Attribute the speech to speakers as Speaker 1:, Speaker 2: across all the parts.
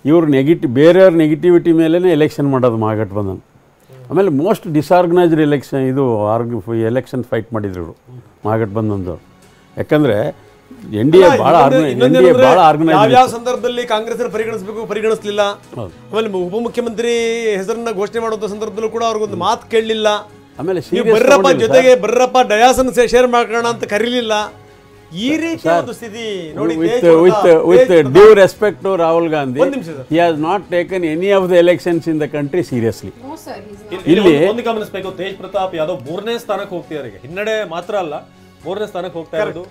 Speaker 1: ಇವ್ರು ಬೇರೆಯವ್ರ ನೆಗೆಟಿವಿಟಿ ಮೇಲೇ ಎಲೆಕ್ಷನ್ ಮಾಡೋದು ಮಹಾಗಠಬಂಧನ್. ಆಮೇಲೆ ಮೋಸ್ಟ್ ಡಿಸಾರ್ಗನೈಸ್ಡ್ ಎಲೆಕ್ಷನ್ ಫೈಟ್ ಮಾಡಿದ್ರು ಇವರು ಮಹಾಗಠಬಂಧನ್ದವ್ರು. ಯಾಕಂದರೆ ಎನ್ ಡಿ ಎ ಭಾಳ ಆರ್ಗನೈಸ್.
Speaker 2: ಯಾವ ಸಂದರ್ಭದಲ್ಲಿ ಕಾಂಗ್ರೆಸ್ ಪರಿಗಣಿಸಬೇಕು ಪರಿಗಣಿಸಲಿಲ್ಲ. ಆಮೇಲೆ ಉಪಮುಖ್ಯಮಂತ್ರಿ ಹೆಸರನ್ನ ಘೋಷಣೆ ಮಾಡುವಂಥ ಸಂದರ್ಭದಲ್ಲೂ ಕೂಡ ಅವ್ರಿಗೊಂದು ಮಾತು ಕೇಳಲಿಲ್ಲ.
Speaker 1: ಆಮೇಲೆ
Speaker 2: ಬರ್ರಪ್ಪ ಜೊತೆಗೆ ಬರ್ರಪ್ಪ ಡಯಾಸನ್ ಶೇರ್ ಮಾಡೋಣ ಅಂತ ಕರೀಲಿಲ್ಲ. ಈ ರೀತಿ ಒಂದು ಸ್ಥಿತಿ ನೋಡಿ.
Speaker 1: with due respect to Rahul Gandhi, he has not taken any of the elections in the country seriously.
Speaker 3: ಇಲ್ಲಿ ಒಂದು ಗಮನಿಸಬೇಕು, ತೇಜ್ ಪ್ರತಾಪ್ ಯಾದವ್ 3ನೇ ಸ್ಥಾನಕ್ಕೆ ಹೋಗ್ತಿದ್ದಾರೆ. ಈಗ ಹಿನ್ನಡೆ ಮಾತ್ರ ಅಲ್ಲ, 3ನೇ ಸ್ಥಾನಕ್ಕೆ ಹೋಗ್ತಾ ಇರೋದು.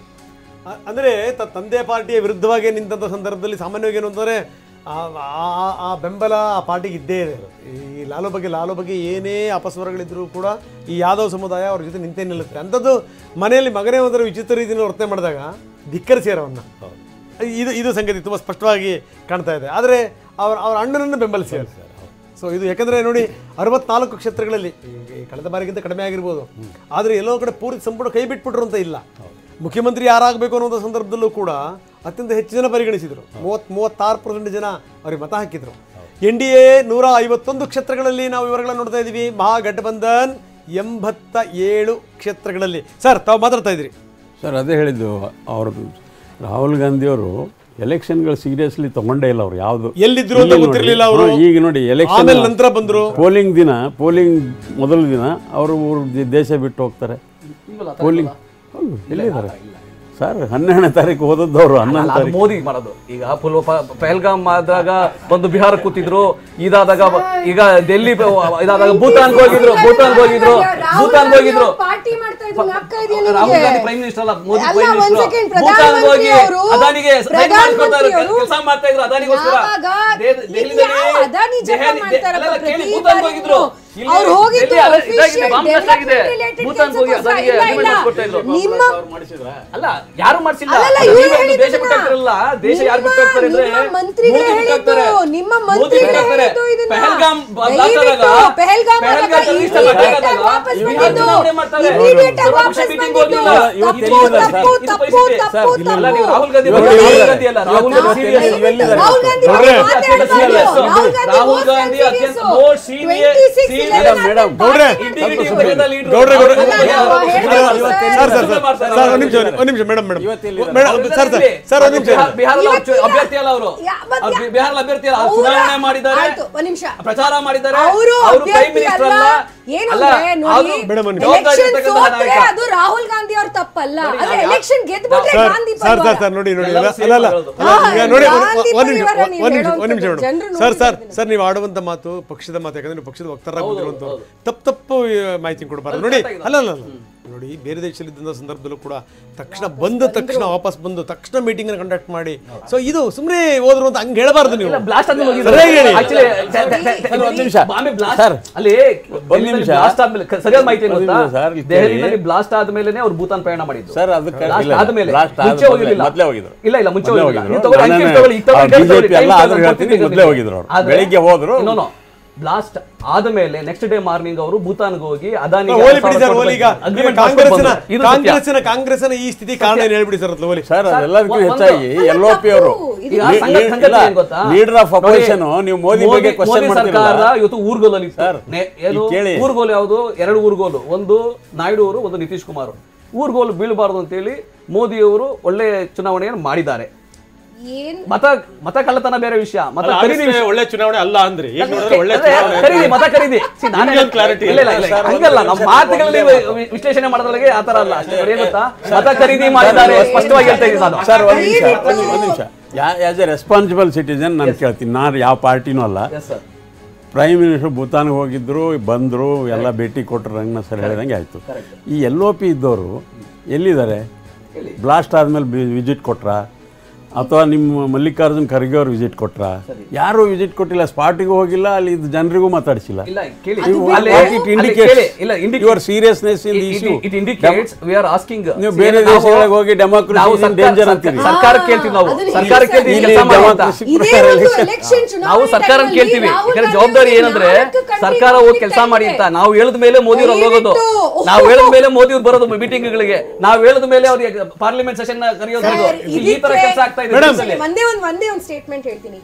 Speaker 2: ಅಂದ್ರೆ ತಂದೆ ಪಾರ್ಟಿಯ ವಿರುದ್ಧವಾಗಿ ನಿಂತ ಸಂದರ್ಭದಲ್ಲಿ ಸಾಮಾನ್ಯವಾಗಿ ಏನು ಅಂತಂದ್ರೆ ಆ ಬೆಂಬಲ ಆ ಪಾರ್ಟಿಗೆ ಇದ್ದೇ ಇದೆ. ಈ ಲಾಲು ಬಗ್ಗೆ ಏನೇ ಅಪಸ್ವರಗಳಿದ್ರು ಕೂಡ ಈ ಯಾದವ್ ಸಮುದಾಯ ಅವ್ರ ಜೊತೆ ನಿಂತೇ ನಿಲ್ಲುತ್ತೆ. ಅಂಥದ್ದು ಮನೆಯಲ್ಲಿ ಮಗನೇ ಒಂದರ ವಿಚಿತ್ರ ರೀತಿಯಲ್ಲಿ ವರ್ತನೆ ಮಾಡಿದಾಗ ಧಿಕ್ಕರಿಸ್ಯಾರ ಅವನ್ನ. ಇದು ಸಂಗತಿ ತುಂಬ ಸ್ಪಷ್ಟವಾಗಿ ಕಾಣ್ತಾ ಇದೆ. ಆದರೆ ಅವ್ರ ಅಣ್ಣನನ್ನು ಬೆಂಬಲಿಸ್ಯಾರ. ಸೊ ಇದು ಯಾಕಂದರೆ ನೋಡಿ 64 ಕ್ಷೇತ್ರಗಳಲ್ಲಿ ಕಳೆದ ಬಾರಿಗಿಂತ ಕಡಿಮೆ ಆಗಿರ್ಬೋದು, ಆದರೆ ಎಲ್ಲೋ ಕಡೆ ಪೂರ್ತಿ ಸಂಪೂರ್ಣ ಕೈ ಬಿಟ್ಬಿಟ್ರು ಅಂತ ಇಲ್ಲ. ಮುಖ್ಯಮಂತ್ರಿ ಯಾರಾಗಬೇಕು ಅನ್ನೋ ಸಂದರ್ಭದಲ್ಲೂ ಕೂಡ ಅತ್ಯಂತ ಹೆಚ್ಚು ಜನ ಪರಿಗಣಿಸಿದರು. 36% ಜನ ಅವ್ರಿಗೆ ಮತ ಹಾಕಿದ್ರು. NDA 151 ಕ್ಷೇತ್ರಗಳಲ್ಲಿ ನಾವು ವಿವರಗಳನ್ನು ನೋಡ್ತಾ ಇದ್ದೀವಿ. ಮಹಾಗಠಬಂಧನ್ 87 ಕ್ಷೇತ್ರಗಳಲ್ಲಿ. ಸರ್ ತಾವು ಮಾತಾಡ್ತಾ ಇದ್ರಿ.
Speaker 1: ಸರ್ ಅದೇ ಹೇಳಿದ್ದು, ಅವ್ರದ್ದು ರಾಹುಲ್ ಗಾಂಧಿಯವರು ಎಲೆಕ್ಷನ್ಗಳು ಸೀರಿಯಸ್ಲಿ ತಗೊಂಡೇ ಇಲ್ಲ. ಅವ್ರು ಯಾವುದು
Speaker 2: ಎಲ್ಲಿದ್ರು ಅಂತ ಗೊತ್ತಿರಲಿಲ್ಲ ಅವರು.
Speaker 1: ಈಗ ನೋಡಿ ಎಲೆಕ್ಷನ್
Speaker 2: ನಂತರ ಬಂದರು.
Speaker 1: ಪೋಲಿಂಗ್ ಮೊದಲ ದಿನ ಅವರು ದೇಶ ಬಿಟ್ಟು ಹೋಗ್ತಾರೆ. ಪೋಲಿಂಗ್ ಎಲ್ಲಿದ್ದಾರೆ ಸರ್? 12ನೇ ತಾರೀಕು ಹೋದದ್ದವರು 11ನೇ ತಾರೀಕು
Speaker 4: ಮೋದಿ ಮಾಡೋದು. ಈಗ ಪಹಲ್ಗಾಮ್ ಆದಾಗ ಬಂದು ಬಿಹಾರ ಕೂತಿದ್ರು, ಇದಾದಾಗ ಈಗ ಡೆಲ್ಲಿ ಇದಾದಾಗ ಭೂತಾನ್ಗೆ ಹೋಗಿದ್ರು. ರಾಹುಲ್ ಗಾಂಧಿ ಪ್ರೈಮ್ ಮಿನಿಸ್ಟರ್ ಅಲ್ಲ, ಮೋದಿ ಪ್ರೈಮ್ ಮಿನಿಸ್ಟರ್. ಭೂತಾನ್ಗೆ ಹೋಗಿ ಅದಾನಿಗೆ ಕೆಲಸ ಮಾಡ್ತಾ ಇದ್ರು. ಅದಾನಿಗೋಸ್ಕರ ಭೂತಾನ್ಗೆ ಹೋಗಿದ್ರು. ಅಲ್ಲ, ಯಾರು ಮಾಡಿಸಿಲ್ಲ. ದೇಶ ಬಿಟ್ಟಾಗ್ತಿರಲ್ಲ. ದೇಶ ಯಾರು ಬಿಟ್ಟಾಗ್ತಾರೆ ಅಂದ್ರೆ ಪಹಲ್ಗಾಮ್ ರಾಹುಲ್ ಗಾಂಧಿ ಅತ್ಯಂತ ಮೋಸ್ಟ್ ಸೀನಿಯರ್ ಅಭ್ಯರ್ಥಿ ಅಲ್ಲ ಅವರು. ಬಿಹಾರ ಅಭ್ಯರ್ಥಿ ಅಲ್ಲ, ಚುನಾವಣೆ ಮಾಡಿದ್ದಾರೆ, ಪ್ರಚಾರ ಮಾಡಿದ್ದಾರೆ. ಅವರು ಪ್ರೈಮ್ ಮಿನಿಸ್ಟರ್ ಅಲ್ಲ.
Speaker 5: ರಾಹುಲ್ ಗಾಂಧಿ ಅವ್ರ ತಪ್ಪಲ್ಲ. ಎಲೆಕ್ಷನ್ ಗೆದ್ಬಿಟ್ರೆ ಗಾಂಧಿ
Speaker 2: ಸರ್ ನೀವು ಆಡುವಂತ ಮಾತು ಪಕ್ಷದ ಮಾತು. ಯಾಕಂದ್ರೆ ಪಕ್ಷದ ವಕ್ತಾರರಾಗುವಂತ ತಪ್ಪು ಮಾಹಿತಿ ಕೊಡಬಾರ್ದು. ನೋಡಿ ಅಲ್ಲ ನೋಡಿ, ಬೇರೆ ದೇಶದಲ್ಲಿದ್ದ ಸಂದರ್ಭದಲ್ಲೂ ಕೂಡ ಬಂದ ತಕ್ಷಣ ವಾಪಸ್ ಬಂದು ತಕ್ಷಣ ಮೀಟಿಂಗ್ ಅನ್ನು ಕಂಡಕ್ಟ್ ಮಾಡಿ. ಸೊ ಇದು ಸುಮ್ಮನೆ ಹೋದ್ರು ಅಂತ ಹಂಗೆ ಹೇಳಬಾರ್ದು ನೀವು.
Speaker 4: ಸರಿಯಾದ ಮಾಹಿತಿ ದೆಹಲಿಯಲ್ಲಿ ಬ್ಲಾಸ್ಟ್ ಆದ್ಮೇಲೆ ಅವ್ರು ಭೂತಾನ್ ಪ್ರಯಾಣ ಮಾಡಿದ್ರು. ಮುಂಚೆ
Speaker 1: ಬೆಳಿಗ್ಗೆ ಹೋದ್ರು.
Speaker 4: ಬ್ಲಾಸ್ಟ್ ಆದಮೇಲೆ ನೆಕ್ಸ್ಟ್ ಡೇ ಮಾರ್ನಿಂಗ್ ಅವರು ಭೂತಾನ್ಗೆ ಹೋಗಿ ಅದಾನಿ
Speaker 2: ಕಾಂಗ್ರೆಸ್ನ ಈ ಸ್ಥಿತಿ ಕಾರಣ ಹೇಳ್ಬಿಡಿ ಸರ್.
Speaker 1: ಸರ್ ಅದೆಲ್ಲದಕ್ಕೂ ಹೆಚ್ಚಾಗಿ LOP ಅವರು ಲೀಡರ್ ಆಫ್ ಅಪೋಸಿಷನ್. ನೀವು ಮೋದಿ ಬಗ್ಗೆ ಕ್ವೆಶ್ಚನ್
Speaker 4: ಸರ್ಕಾರ ಇವತ್ತು ಊರ್ಗೋಲಲ್ಲಿ ಊರ್ಗೋಲು ಯಾವುದು? 2 ಊರ್ಗೋಲು. ಒಂದು ನಾಯ್ಡು ಅವರು, ಒಂದು ನಿತೀಶ್ ಕುಮಾರ್. ಊರ್ಗೋಲು ಬೀಳಬಾರದು ಅಂತ ಹೇಳಿ ಮೋದಿ ಅವರು ಒಳ್ಳೆ ಚುನಾವಣೆಯನ್ನು ಮಾಡಿದ್ದಾರೆ. ಮತ ಕಳ್ಳತನ ಬೇರೆ ವಿಷಯ, ಮತ ಖರೀದಿ
Speaker 3: ಒಳ್ಳೆ ಚುನಾವಣೆ ಅಲ್ಲ ಅಂದ್ರೆ
Speaker 4: ಮತ ಖರೀದಿ ಹಂಗಲ್ಲ. ನಮ್ಮ ಮಾತುಗಳಲ್ಲಿ ವಿಶ್ಲೇಷಣೆ ಮಾಡೋದ್ರೊಳಗೆ ಆತರ ಅಲ್ಲ. ಅಷ್ಟೇ ಗೊತ್ತಾ, ಮತ ಖರೀದಿ ಮಾಡಿದ್ದಾರೆ ಸ್ಪಷ್ಟವಾಗಿ ಹೇಳ್ತಾ ಇದ್ದೀನಿ ನಾನು.
Speaker 1: ಸರ್ ಒಂದ್ ನಿಮಿಷ ಆಸ್ ಎ ರೆಸ್ಪಾನ್ಸಿಬಲ್ ಸಿಟಿಸನ್ ನಾನು ಕೇಳ್ತೀನಿ. ನಾನು ಯಾವ ಪಾರ್ಟಿನೂ ಅಲ್ಲ. ಪ್ರೈಮ್ ಮಿನಿಸ್ಟರ್ ಭೂತಾನ್ಗೆ ಹೋಗಿದ್ರು, ಬಂದರು, ಎಲ್ಲ ಭೇಟಿ ಕೊಟ್ಟರು. ರಂಗನಾಥ್ ಸರ್ ಹೇಳಿದಂಗೆ ಆಯಿತು. ಈ LOP ಇದ್ದವರು ಎಲ್ಲಿದ್ದಾರೆ? ಬ್ಲಾಸ್ಟ್ ಆದಮೇಲೆ ವಿಸಿಟ್ ಕೊಟ್ರಾ ಅಥವಾ ನಿಮ್ಮ ಮಲ್ಲಿಕಾರ್ಜುನ್ ಖರ್ಗೆ ಅವ್ರು ವಿಸಿಟ್ ಕೊಟ್ರ? ಯಾರು ವಿಸಿಟ್ ಕೊಟ್ಟಿಲ್ಲ. ಸ್ಪಾಟಿಗೂ ಹೋಗಿಲ್ಲ, ಅಲ್ಲಿ ಜನರಿಗೂ ಮಾತಾಡಿಸಿಲ್ಲ. ನೀವು ಬೇರೆ ದೇಶಗಳಿಗೆ ಹೋಗಿ ಡೆಮಾಕ್ರಸಿ ಡೇಂಜರ್ ಅಂತೀರಿ.
Speaker 4: ಸರ್ಕಾರ ಕೇಳ್ತೀವಿ ನಾವು. ನಾವು ಸರ್ಕಾರ ಕೇಳ್ತೀವಿ. ಜವಾಬ್ದಾರಿ ಏನಂದ್ರೆ ಸರ್ಕಾರ ಹೋಗಿ ಕೆಲಸ ಮಾಡಿ ಅಂತ ನಾವು ಹೇಳಿದ ಮೇಲೆ ಮೋದಿ ಅವ್ರು ಹೋಗೋದು. ನಾವು ಹೇಳಿದ ಮೇಲೆ ಮೋದಿ ಅವ್ರು ಬರೋದು ಮೀಟಿಂಗ್ಗಳಿಗೆ. ನಾವು ಹೇಳಿದ ಮೇಲೆ ಅವ್ರಿಗೆ ಪಾರ್ಲಿಮೆಂಟ್ ಸೆಷನ್ ಕರೆಯೋದು. ಈ ತರ ಕೆಲಸ ಆಗ್ತಾ ಇದೆ.
Speaker 5: ಒಂದೇ ಒಂದು ಸ್ಟೇಟ್ಮೆಂಟ್ ಹೇಳ್ತೀನಿ.